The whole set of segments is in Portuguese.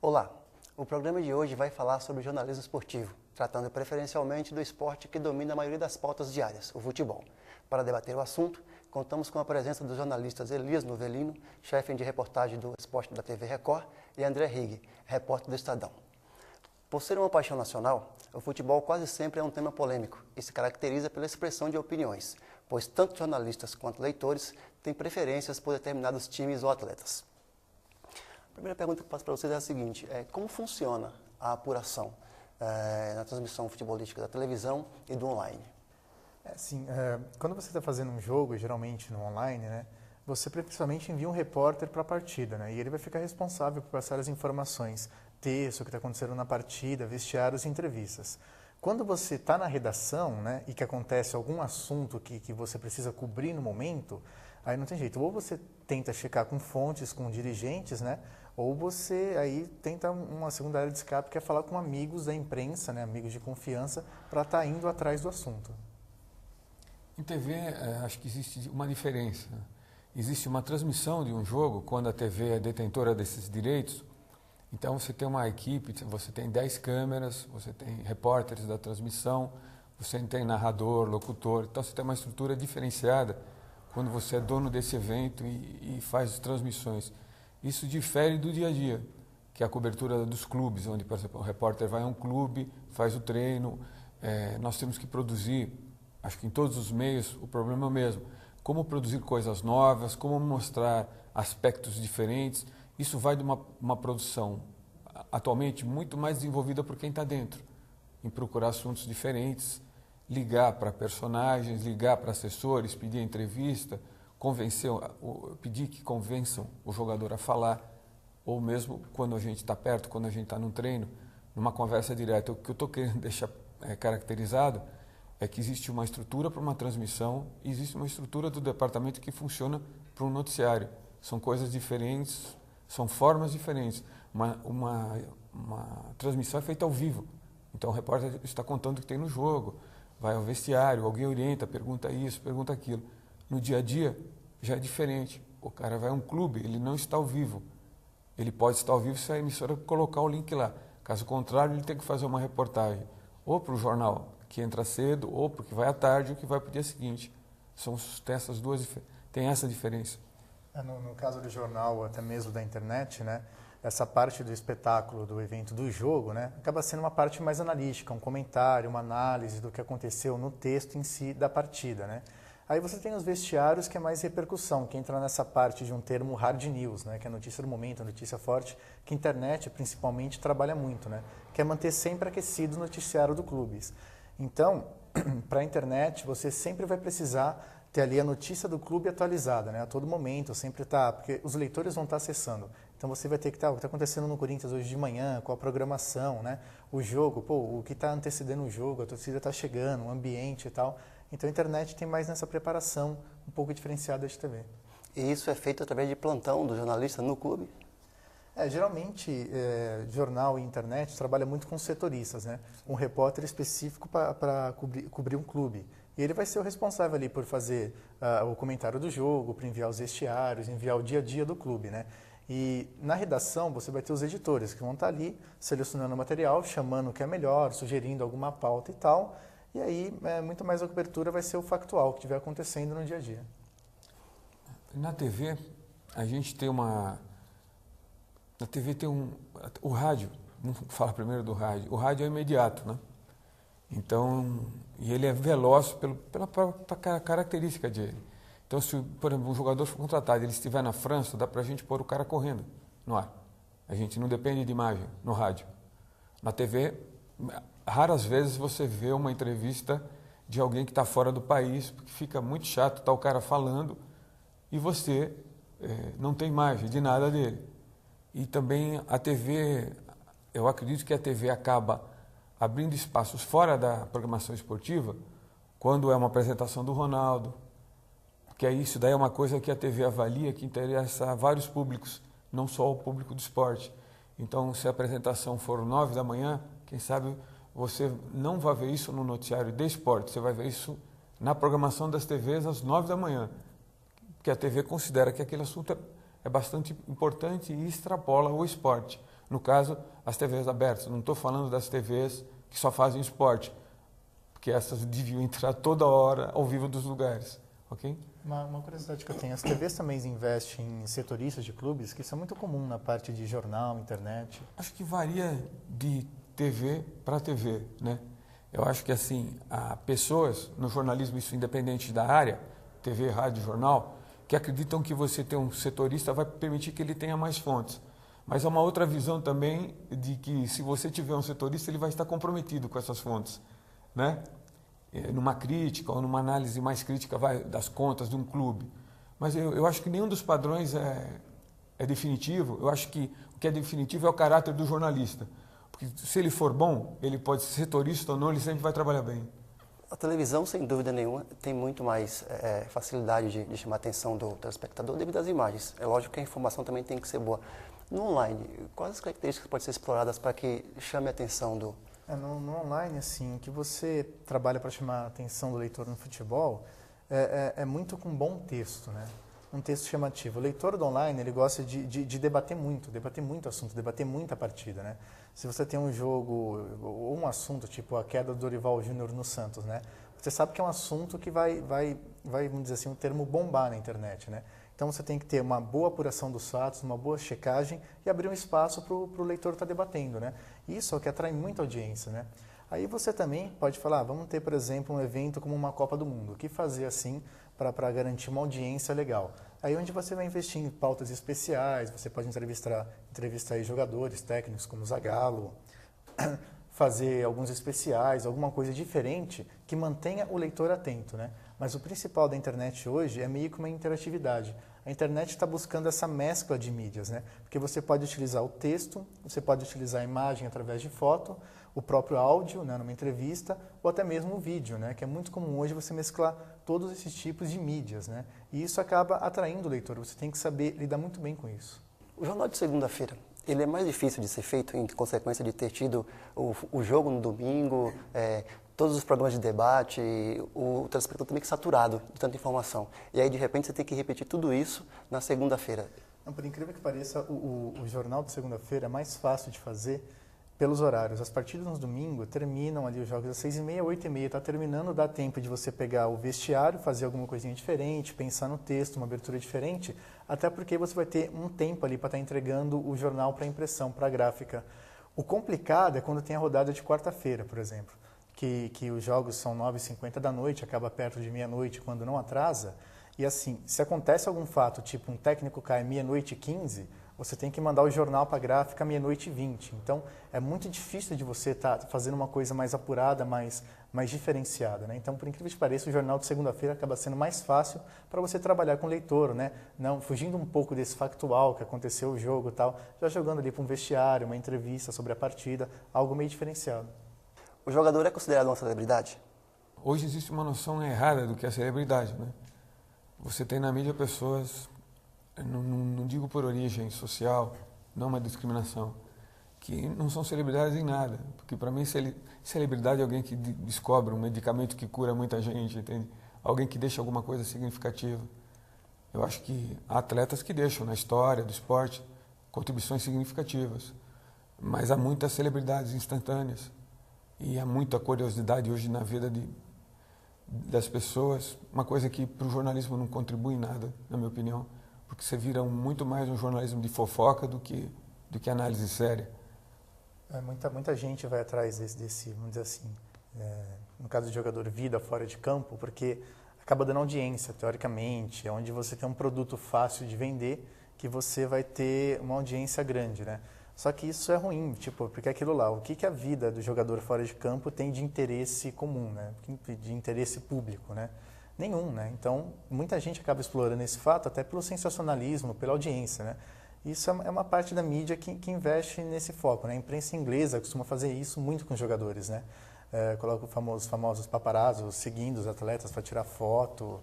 Olá, o programa de hoje vai falar sobre o jornalismo esportivo, tratando preferencialmente do esporte que domina a maioria das pautas diárias, o futebol. Para debater o assunto, contamos com a presença dos jornalistas Elias Novelino, chefe de reportagem do esporte da TV Record, e André Rigg, repórter do Estadão. Por ser uma paixão nacional, o futebol quase sempre é um tema polêmico e se caracteriza pela expressão de opiniões, pois tanto jornalistas quanto leitores têm preferências por determinados times ou atletas. A primeira pergunta que eu faço para vocês é a seguinte: como funciona a apuração na transmissão futebolística da televisão e do online? Quando você está fazendo um jogo, geralmente no online, né, você principalmente envia um repórter para a partida, né, e ele vai ficar responsável por passar as informações, texto, o que está acontecendo na partida, vestiários e entrevistas. Quando você está na redação, né, e que acontece algum assunto que você precisa cobrir no momento, aí não tem jeito. Ou você tenta checar com fontes, com dirigentes, né, ou você aí tenta uma segunda área de escape, que é falar com amigos da imprensa, né, amigos de confiança, para estar indo atrás do assunto. Em TV, acho que existe uma diferença. Existe uma transmissão de um jogo, quando a TV é detentora desses direitos. Então, você tem uma equipe, você tem 10 câmeras, você tem repórteres da transmissão, você tem narrador, locutor. Então, você tem uma estrutura diferenciada quando você é dono desse evento e faz transmissões. Isso difere do dia a dia, que é a cobertura dos clubes, onde, por exemplo, o repórter vai a um clube, faz o treino. Nós temos que produzir, acho que em todos os meios, o problema é o mesmo. Como produzir coisas novas, como mostrar aspectos diferentes. Isso vai de uma produção atualmente muito mais desenvolvida por quem está dentro, em procurar assuntos diferentes, ligar para personagens, ligar para assessores, pedir entrevista, pedir que convençam o jogador a falar, ou mesmo quando a gente está perto, quando a gente está num treino, numa conversa direta. O que eu estou querendo deixar caracterizado é que existe uma estrutura para uma transmissão e existe uma estrutura do departamento que funciona para um noticiário. São coisas diferentes. São formas diferentes. Uma transmissão é feita ao vivo. Então o repórter está contando o que tem no jogo, vai ao vestiário, alguém orienta, pergunta isso, pergunta aquilo. No dia a dia já é diferente. O cara vai a um clube, ele não está ao vivo. Ele pode estar ao vivo se a emissora colocar o link lá. Caso contrário, ele tem que fazer uma reportagem ou para o jornal, que entra cedo, ou porque vai à tarde, ou que vai para o dia seguinte. Tem essa diferença. No caso do jornal, até mesmo da internet, né, essa parte do espetáculo, do evento, do jogo, né, acaba sendo uma parte mais analítica, um comentário, uma análise do que aconteceu no texto em si da partida, né. Aí você tem os vestiários, que é mais repercussão, que entra nessa parte de um termo hard news, né, que é a notícia do momento, a notícia forte, que a internet principalmente trabalha muito, né, que é manter sempre aquecido o noticiário do clubes. Então, para a internet, você sempre vai precisar ter ali a notícia do clube atualizada, né? A todo momento, sempre está, porque os leitores vão estar acessando. Então você vai ter que estar, o que está acontecendo no Corinthians hoje de manhã, com a programação, né? O jogo, o que está antecedendo o jogo, a torcida está chegando, o ambiente e tal. Então a internet tem mais nessa preparação um pouco diferenciada de TV. E isso é feito através de plantão do jornalista no clube? Geralmente, jornal e internet trabalha muito com setoristas, né? Um repórter específico para cobrir um clube. E ele vai ser o responsável ali por fazer o comentário do jogo, para enviar os vestiários, enviar o dia a dia do clube, né? E na redação você vai ter os editores que vão estar ali selecionando o material, chamando o que é melhor, sugerindo alguma pauta e tal. E aí, muito mais a cobertura vai ser o factual, que estiver acontecendo no dia a dia. Na TV, a gente tem Na TV tem o rádio, vamos falar primeiro do rádio. O rádio é imediato, né? Então, e ele é veloz pela própria característica dele. Então, se, por exemplo, um jogador for contratado e ele estiver na França, dá para a gente pôr o cara correndo no ar. A gente não depende de imagem no rádio. Na TV, raras vezes você vê uma entrevista de alguém que está fora do país, porque fica muito chato, está o cara falando e você não tem imagem de nada dele. E também a TV, eu acredito que a TV acaba abrindo espaços fora da programação esportiva, quando é uma apresentação do Ronaldo, porque isso daí é uma coisa que a TV avalia, que interessa a vários públicos, não só o público do esporte. Então, se a apresentação for 9 da manhã, quem sabe você não vai ver isso no noticiário de esporte, você vai ver isso na programação das TVs às 9 da manhã, porque a TV considera que aquele assunto é bastante importante e extrapola o esporte. No caso, as TVs abertas. Não estou falando das TVs que só fazem esporte, porque essas deviam entrar toda hora ao vivo dos lugares, ok? Uma curiosidade que eu tenho, as TVs também investem em setoristas de clubes, que isso é muito comum na parte de jornal, internet. Acho que varia de TV para TV, né? Eu acho que assim, há pessoas no jornalismo, isso independente da área, TV, rádio, jornal, que acreditam que você ter um setorista vai permitir que ele tenha mais fontes. Mas há uma outra visão também de que se você tiver um setorista, ele vai estar comprometido com essas fontes, né? Numa crítica ou numa análise mais crítica das contas de um clube. Mas eu acho que nenhum dos padrões é definitivo. Eu acho que o que é definitivo é o caráter do jornalista. Porque se ele for bom, ele pode ser setorista ou não, ele sempre vai trabalhar bem. A televisão, sem dúvida nenhuma, tem muito mais facilidade de chamar a atenção do telespectador devido às imagens. É lógico que a informação também tem que ser boa. No online, quais as características podem ser exploradas para que chame a atenção do... No online, assim, o que você trabalha para chamar a atenção do leitor no futebol é muito com bom texto, né? Um texto chamativo. O leitor do online, ele gosta de debater muito assunto, debater muita partida, né? Se você tem um jogo ou um assunto, tipo a queda do Dorival Júnior no Santos, né? Você sabe que é um assunto que vai, vamos dizer assim, um termo bombar na internet, né? Então você tem que ter uma boa apuração dos fatos, uma boa checagem e abrir um espaço para o leitor estar debatendo, né? Isso é o que atrai muita audiência, né? Aí você também pode falar, vamos ter, por exemplo, um evento como uma Copa do Mundo. O que fazer assim para garantir uma audiência legal? Aí onde você vai investir em pautas especiais, você pode entrevistar aí jogadores técnicos como Zagallo, fazer alguns especiais, alguma coisa diferente que mantenha o leitor atento, né? Mas o principal da internet hoje é meio que uma interatividade. A internet está buscando essa mescla de mídias, né? Porque você pode utilizar o texto, você pode utilizar a imagem através de foto, o próprio áudio, né, numa entrevista, ou até mesmo o vídeo, né? Que é muito comum hoje você mesclar todos esses tipos de mídias, né? E isso acaba atraindo o leitor, você tem que saber lidar muito bem com isso. O jornal de segunda-feira, ele é mais difícil de ser feito em consequência de ter tido o jogo no domingo, todos os programas de debate, o telespectador tá meio que saturado de tanta informação. E aí, de repente, você tem que repetir tudo isso na segunda-feira. Por incrível que pareça, o jornal de segunda-feira é mais fácil de fazer pelos horários. As partidas no domingo terminam ali os jogos às 6h30, 8h30. Está terminando, dá tempo de você pegar o vestiário, fazer alguma coisinha diferente, pensar no texto, uma abertura diferente, até porque você vai ter um tempo ali para estar entregando o jornal para impressão, para a gráfica. O complicado é quando tem a rodada de quarta-feira, por exemplo, que os jogos são 9h50 da noite, acaba perto de meia-noite, quando não atrasa. E assim, se acontece algum fato, tipo um técnico cai meia-noite e 15, você tem que mandar o jornal para a gráfica meia-noite e 20. Então, é muito difícil de você estar fazendo uma coisa mais apurada, mais diferenciada, né? Então, por incrível que pareça, o jornal de segunda-feira acaba sendo mais fácil para você trabalhar com o leitor, né? Não, fugindo um pouco desse factual que aconteceu o jogo e tal, já jogando ali para um vestiário, uma entrevista sobre a partida, algo meio diferenciado. O jogador é considerado uma celebridade? Hoje existe uma noção errada do que é celebridade, né? Você tem na mídia pessoas, não digo por origem social, não uma discriminação, que não são celebridades em nada. Porque para mim, celebridade é alguém que descobre um medicamento que cura muita gente, entende? Alguém que deixa alguma coisa significativa. Eu acho que há atletas que deixam na história do esporte contribuições significativas, mas há muitas celebridades instantâneas e há muita curiosidade hoje na vida das pessoas, uma coisa que para o jornalismo não contribui em nada, na minha opinião, porque você vira muito mais um jornalismo de fofoca do que análise séria. Muita gente vai atrás desse vamos dizer assim, no caso de jogador, vida fora de campo, porque acaba dando audiência, teoricamente, é onde você tem um produto fácil de vender, que você vai ter uma audiência grande, né? Só que isso é ruim, porque aquilo lá, o que a vida do jogador fora de campo tem de interesse comum, né? De interesse público, né? Nenhum, né? Então, muita gente acaba explorando esse fato até pelo sensacionalismo, pela audiência, né? Isso é uma parte da mídia que investe nesse foco, né? A imprensa inglesa costuma fazer isso muito com os jogadores, né? Coloca os famosos paparazzos seguindo os atletas para tirar foto,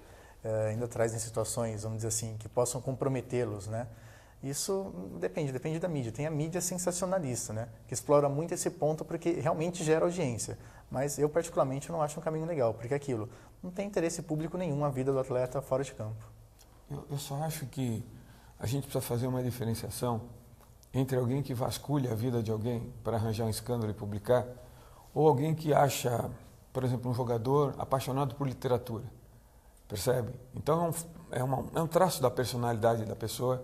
ainda trazem situações, vamos dizer assim, que possam comprometê-los, né? Isso depende da mídia. Tem a mídia sensacionalista, né? Que explora muito esse ponto porque realmente gera audiência. Mas eu, particularmente, não acho um caminho legal, porque aquilo não tem interesse público nenhum a vida do atleta fora de campo. Eu só acho que a gente precisa fazer uma diferenciação entre alguém que vasculha a vida de alguém para arranjar um escândalo e publicar, ou alguém que acha, por exemplo, um jogador apaixonado por literatura, percebe? Então é um traço da personalidade da pessoa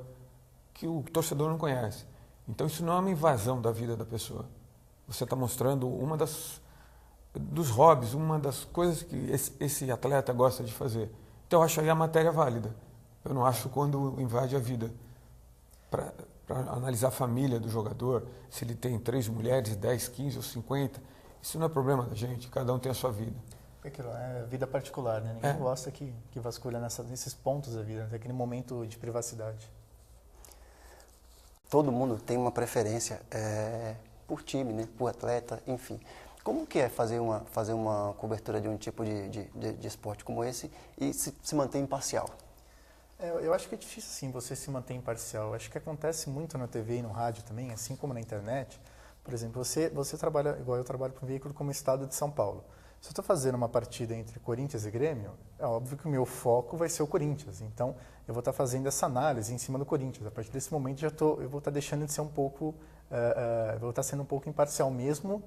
que o torcedor não conhece. Então isso não é uma invasão da vida da pessoa. Você está mostrando dos hobbies, uma das coisas que esse atleta gosta de fazer. Então eu acho aí a matéria válida. Eu não acho quando invade a vida. Para analisar a família do jogador, se ele tem 3 mulheres, 10, 15 ou 50, isso não é problema da gente, cada um tem a sua vida. É vida particular, né? Ninguém gosta que vasculha nesses pontos da vida, naquele momento de privacidade. Todo mundo tem uma preferência por time, né? Por atleta, enfim. Como que é fazer uma cobertura de um tipo de esporte como esse e se manter imparcial? Eu acho que é difícil, sim, você se manter imparcial. Acho que acontece muito na TV e no rádio também, assim como na internet. Por exemplo, você trabalha, igual eu trabalho para um veículo como o Estado de São Paulo. Se eu estou fazendo uma partida entre Corinthians e Grêmio, é óbvio que o meu foco vai ser o Corinthians. Então, eu vou estar fazendo essa análise em cima do Corinthians. A partir desse momento, eu vou estar deixando de ser vou estar sendo um pouco imparcial mesmo.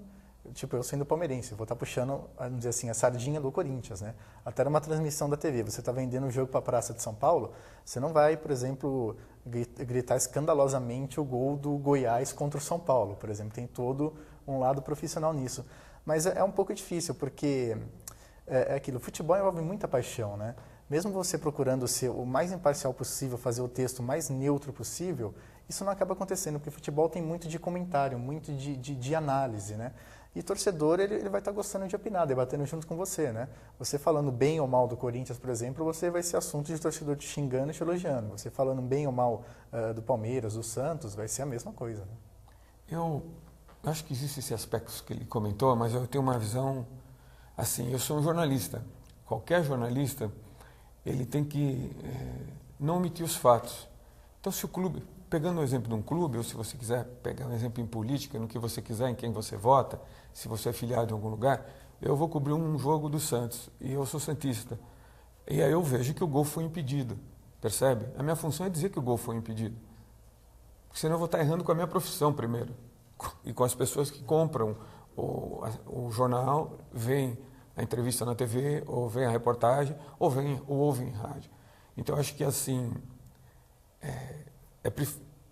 Tipo, eu sendo palmeirense, eu vou estar puxando, vamos dizer assim, a sardinha do Corinthians, né? Até numa transmissão da TV, você está vendendo um jogo para a Praça de São Paulo, você não vai, por exemplo, gritar escandalosamente o gol do Goiás contra o São Paulo, por exemplo. Tem todo um lado profissional nisso. Mas é um pouco difícil, porque é aquilo, o futebol envolve muita paixão, né? Mesmo você procurando ser o mais imparcial possível, fazer o texto mais neutro possível, isso não acaba acontecendo, porque o futebol tem muito de comentário, muito de análise, né? E torcedor, ele vai estar gostando de opinar, debatendo junto com você, né? Você falando bem ou mal do Corinthians, por exemplo, você vai ser assunto de torcedor te xingando e te elogiando. Você falando bem ou mal do Palmeiras, do Santos, vai ser a mesma coisa, né? Eu acho que existe esse aspecto que ele comentou, mas eu tenho uma visão assim, eu sou um jornalista. Qualquer jornalista, ele tem que não omitir os fatos. Então, se o clube, pegando o exemplo de um clube, ou se você quiser pegar um exemplo em política, no que você quiser, em quem você vota, se você é filiado em algum lugar, eu vou cobrir um jogo do Santos, e eu sou santista. E aí eu vejo que o gol foi impedido, percebe? A minha função é dizer que o gol foi impedido. Porque senão eu vou estar errando com a minha profissão primeiro, e com as pessoas que compram o jornal, veem a entrevista na TV, ou veem a reportagem, ou ouvem em rádio. Então, eu acho que assim,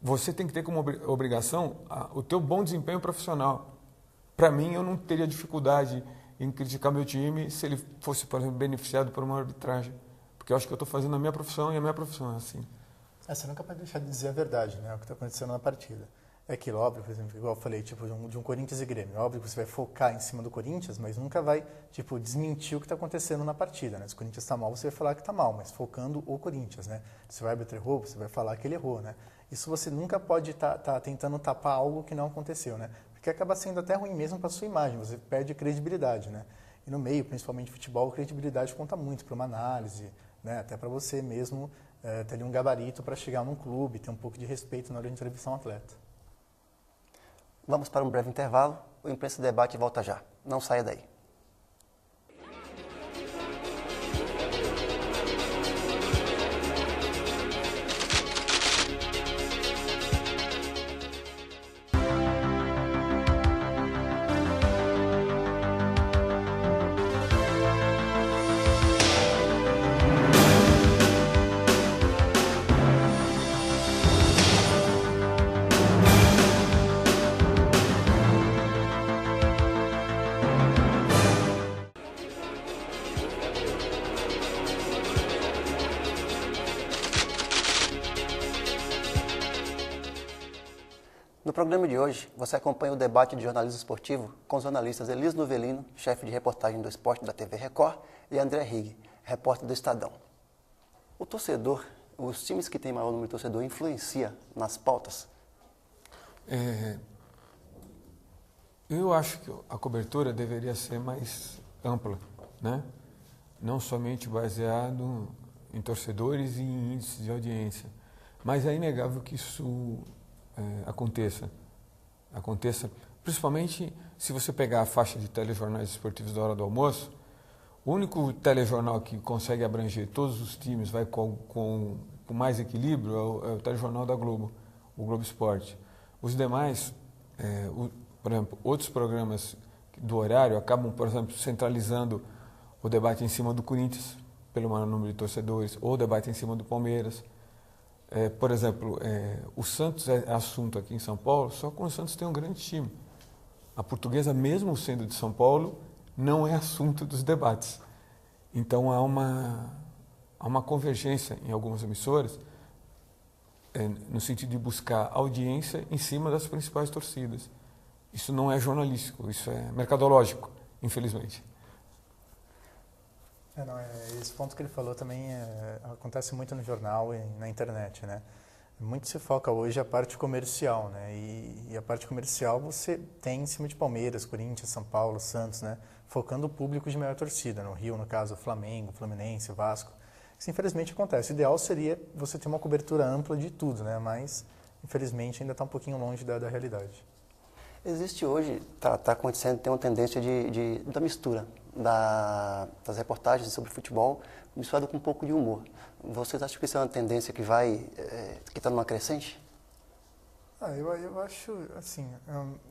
você tem que ter como obrigação o teu bom desempenho profissional. Para mim, eu não teria dificuldade em criticar meu time se ele fosse, por exemplo, beneficiado por uma arbitragem. Porque eu acho que eu estou fazendo a minha profissão e a minha profissão é assim. Você nunca pode deixar de dizer a verdade, né? O que está acontecendo na partida. É aquilo, óbvio, por exemplo, igual eu falei, tipo, de um Corinthians e Grêmio. Óbvio que você vai focar em cima do Corinthians, mas nunca vai, tipo, desmentir o que está acontecendo na partida, né? Se o Corinthians está mal, você vai falar que está mal, mas focando o Corinthians, né? Se o árbitro errou, você vai falar que ele errou, né? Isso você nunca pode estar tentando tapar algo que não aconteceu, né? Porque acaba sendo até ruim mesmo para a sua imagem, você perde credibilidade, né? E no meio, principalmente futebol, credibilidade conta muito para uma análise, né? Até para você mesmo ter ali um gabarito para chegar num clube, ter um pouco de respeito na hora de entrevistar um atleta. Vamos para um breve intervalo. O Imprensa Debate volta já. Não saia daí. No programa de hoje, você acompanha o debate de jornalismo esportivo com os jornalistas Elis Novelino, chefe de reportagem do esporte da TV Record, e André Rigg, repórter do Estadão. O torcedor, os times que têm maior número de torcedor, influencia nas pautas? Eu acho que a cobertura deveria ser mais ampla, né? Não somente baseado em torcedores e em índices de audiência, mas é inegável que isso aconteça, principalmente se você pegar a faixa de telejornais esportivos da hora do almoço. O único telejornal que consegue abranger todos os times, vai com mais equilíbrio, é o telejornal da Globo, o Globo Esporte. Os demais, por exemplo, outros programas do horário acabam, por exemplo, centralizando o debate em cima do Corinthians, pelo maior número de torcedores, ou o debate em cima do Palmeiras. Por exemplo, o Santos é assunto aqui em São Paulo só quando o Santos tem um grande time. A Portuguesa, mesmo sendo de São Paulo, não é assunto dos debates. Então há uma convergência em algumas emissoras no sentido de buscar audiência em cima das principais torcidas. Isso não é jornalístico, isso é mercadológico, infelizmente. Esse ponto que ele falou também acontece muito no jornal e na internet, né? Muito se foca hoje a parte comercial, né? E a parte comercial você tem em cima de Palmeiras, Corinthians, São Paulo, Santos, né? Focando o público de maior torcida. No Rio, no caso, Flamengo, Fluminense, Vasco. Isso infelizmente acontece. O ideal seria você ter uma cobertura ampla de tudo, né? Mas infelizmente ainda está um pouquinho longe da realidade. Existe hoje, está acontecendo, tem uma tendência da mistura das reportagens sobre futebol, misturado com um pouco de humor. Vocês acham que isso é uma tendência que está numa crescente? Eu acho, assim,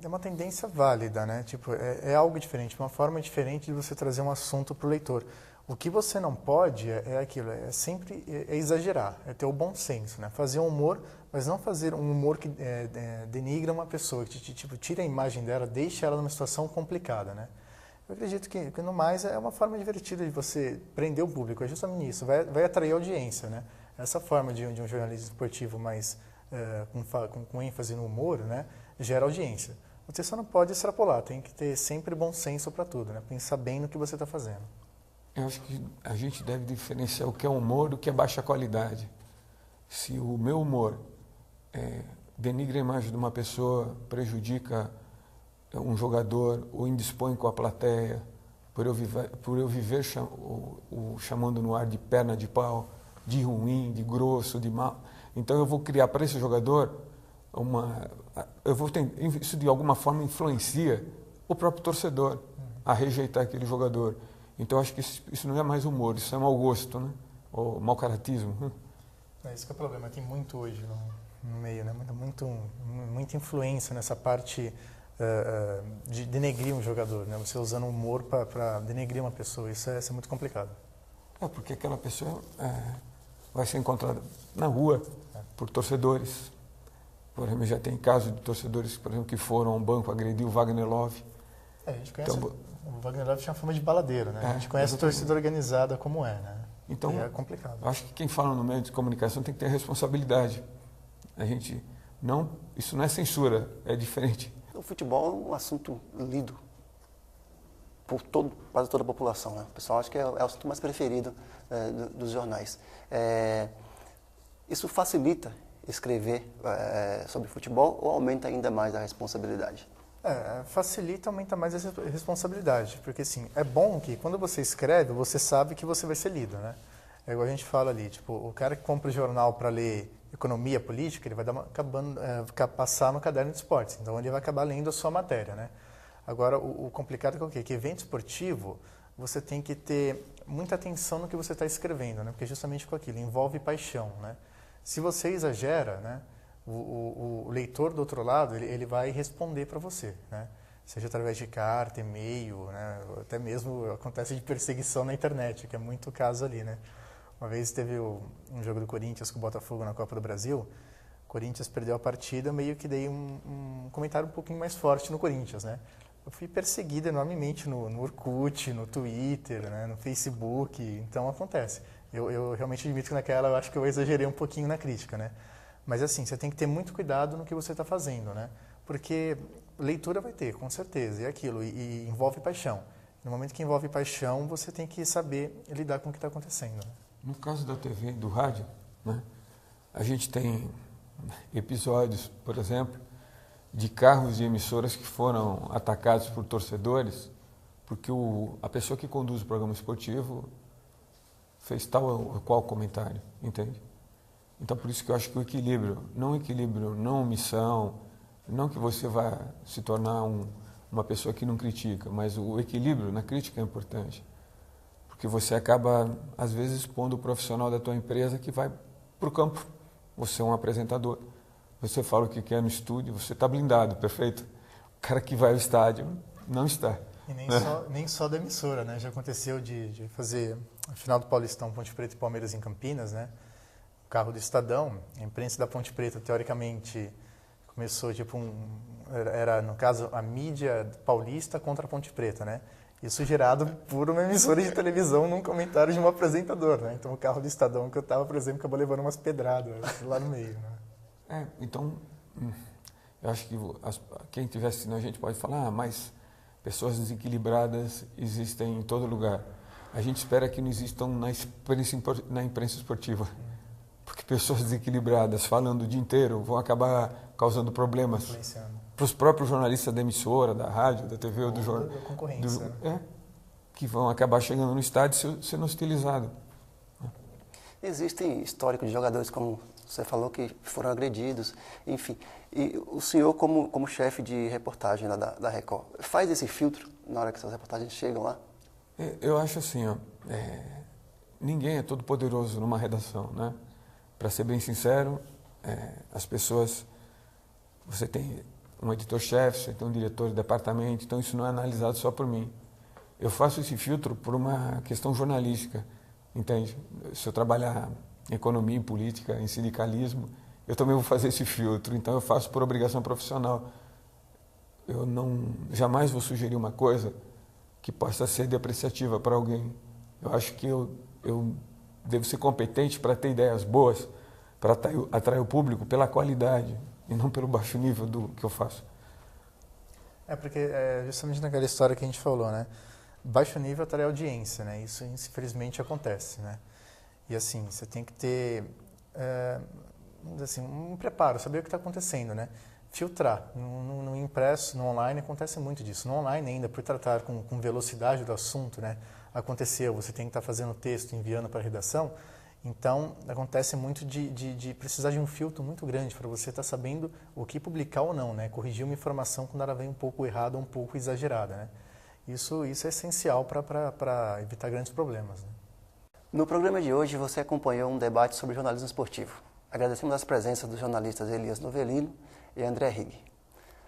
é uma tendência válida, né? Tipo, é algo diferente, uma forma diferente de você trazer um assunto para o leitor. O que você não pode é aquilo, sempre exagerar, é ter o bom senso, né? Fazer um humor, mas não fazer um humor que denigra uma pessoa, que tipo, tira a imagem dela, deixa ela numa situação complicada, né? Eu acredito que no mais é uma forma divertida de você prender o público, é justamente isso, vai atrair audiência, né? Essa forma de um jornalismo esportivo mais com ênfase no humor, né, gera audiência. Você só não pode extrapolar, tem que ter sempre bom senso para tudo, né? Pensar bem no que você está fazendo. Eu acho que a gente deve diferenciar o que é humor do que é baixa qualidade. Se o meu humor denigra a imagem de uma pessoa, prejudica um jogador ou indispõe com a plateia, por eu viver chamando no ar de perna de pau, de ruim, de grosso, de mal, então eu vou criar para esse jogador isso de alguma forma influencia o próprio torcedor a rejeitar aquele jogador. Então eu acho que isso não é mais humor, isso é mau gosto, né? Ou mau caratismo. É isso que é o problema, tem muito hoje no meio, né? Muita influência nessa parte de denegrir um jogador, né? Você usando humor para denegrir uma pessoa, isso é muito complicado. Porque aquela pessoa vai ser encontrada na rua por torcedores. Por exemplo, já tem casos de torcedores, por exemplo, que foram a um banco agredir o Wagner Love. A gente conhece, o Wagner Love tinha fama de baladeiro, né? A gente conhece a torcida organizada como né? Então, é complicado. Acho que quem fala no meio de comunicação tem que ter responsabilidade. Isso não é censura, é diferente. O futebol é um assunto lido por quase toda a população, né? O pessoal acha que é o assunto mais preferido dos jornais. Isso facilita escrever sobre futebol ou aumenta ainda mais a responsabilidade? Facilita, aumenta mais a responsabilidade, porque assim, é bom que quando você escreve, você sabe que você vai ser lido, né? É igual a gente fala ali, tipo, o cara que compra o jornal para ler economia política, ele vai passar no caderno de esportes, então ele vai acabar lendo a sua matéria, né? Agora, o complicado é o quê? Que evento esportivo, você tem que ter muita atenção no que você está escrevendo, né? Porque justamente com aquilo, envolve paixão, né? Se você exagera, né? O leitor do outro lado, ele vai responder para você, né? Seja através de carta, e-mail, né? Até mesmo acontece de perseguição na internet, que é muito o caso ali, né? Uma vez teve um jogo do Corinthians com o Botafogo na Copa do Brasil, o Corinthians perdeu a partida, meio que dei um comentário um pouquinho mais forte no Corinthians, né? Eu fui perseguido enormemente no Orkut, no Twitter, né? No Facebook, então acontece. Eu realmente admito que naquela eu acho que eu exagerei um pouquinho na crítica, né? Mas assim, você tem que ter muito cuidado no que você está fazendo, né? Porque leitura vai ter, com certeza, e aquilo, e envolve paixão. No momento que envolve paixão, você tem que saber lidar com o que está acontecendo, né? No caso da TV e do rádio, né, a gente tem episódios, por exemplo, de carros e emissoras que foram atacados por torcedores porque a pessoa que conduz o programa esportivo fez tal ou qual comentário, entende? Então, por isso que eu acho que o equilíbrio, não omissão, não que você vá se tornar uma pessoa que não critica, mas o equilíbrio na crítica é importante. Porque você acaba, às vezes, expondo o profissional da tua empresa que vai para o campo. Você é um apresentador. você fala o que quer no estúdio, você está blindado, perfeito? O cara que vai ao estádio não está. E nem só da emissora, né? Já aconteceu de fazer a final do Paulistão, Ponte Preta e Palmeiras em Campinas, né? O carro do Estadão, a imprensa da Ponte Preta, teoricamente, começou era, no caso, a mídia paulista contra a Ponte Preta, né? Isso gerado por uma emissora de televisão num comentário de um apresentador, né? Então o carro do Estadão que eu estava, por exemplo, acabou levando umas pedradas lá no meio, né? Então, eu acho que quem estiver assistindo a gente pode falar, mas pessoas desequilibradas existem em todo lugar. A gente espera que não existam na imprensa esportiva, porque pessoas desequilibradas falando o dia inteiro vão acabar causando problemas para os próprios jornalistas da emissora, da rádio, da TV ou do jornal. Da concorrência. Que vão acabar chegando no estádio sendo hostilizados. Existem históricos de jogadores, como você falou, que foram agredidos, enfim. E o senhor, como chefe de reportagem lá da Record, faz esse filtro na hora que essas reportagens chegam lá? Eu acho assim, ninguém é todo poderoso numa redação, né? Para ser bem sincero, as pessoas, você tem um editor-chefe, você tem um diretor de departamento, então isso não é analisado só por mim. Eu faço esse filtro por uma questão jornalística, entende? Se eu trabalhar em economia, em política, em sindicalismo, eu também vou fazer esse filtro, então eu faço por obrigação profissional. Eu jamais vou sugerir uma coisa que possa ser depreciativa para alguém. Eu acho que eu devo ser competente para ter ideias boas, para atrair o público pela qualidade e não pelo baixo nível do que eu faço. Porque é justamente naquela história que a gente falou, né? Baixo nível atrai audiência, né? Isso infelizmente acontece, né? E assim, você tem que ter um preparo, saber o que está acontecendo, né? Filtrar. No impresso, no online, acontece muito disso. No online ainda, por tratar com velocidade do assunto, né? Aconteceu, você tem que estar fazendo o texto, enviando para a redação, então acontece muito de precisar de um filtro muito grande para você estar sabendo o que publicar ou não, né? Corrigir uma informação quando ela vem um pouco errada ou um pouco exagerada, né? Isso é essencial para evitar grandes problemas, né? No programa de hoje, você acompanhou um debate sobre jornalismo esportivo. Agradecemos as presenças dos jornalistas Elias Novelino e André Rigg.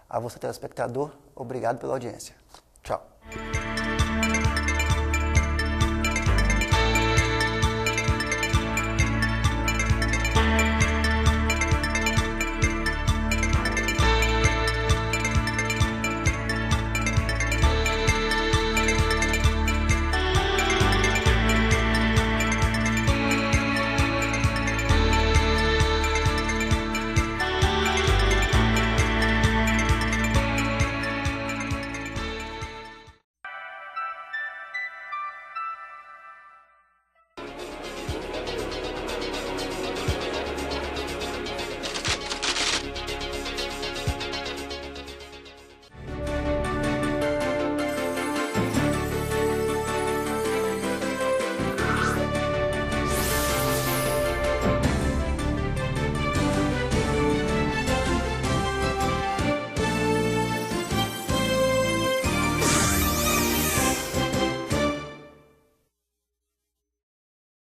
A você, telespectador, obrigado pela audiência. Tchau.